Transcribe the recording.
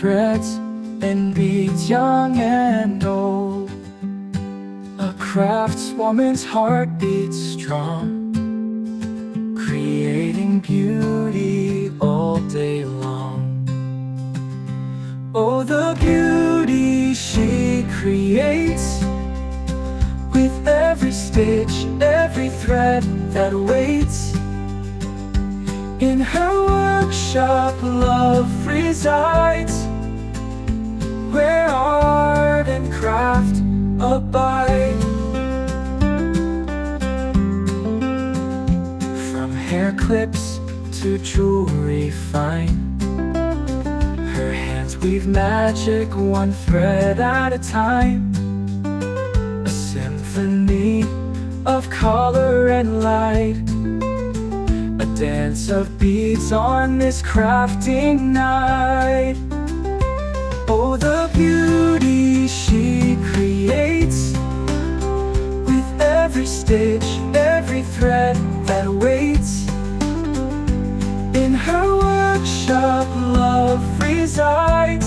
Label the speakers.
Speaker 1: threads and beads, young and old. A craftswoman's heart beats strong, creating beauty all day long. Oh, the beauty she creates, with every stitch, every thread that waits. In her workshop love resides, where art and craft abide. From hair clips to jewelry fine, her hands weave magic, one thread at a time. A symphony of color and light, a dance of beads on this crafting night. Oh, the beauty she creates, with every stitch, every thread that waits. In her workshop love resides,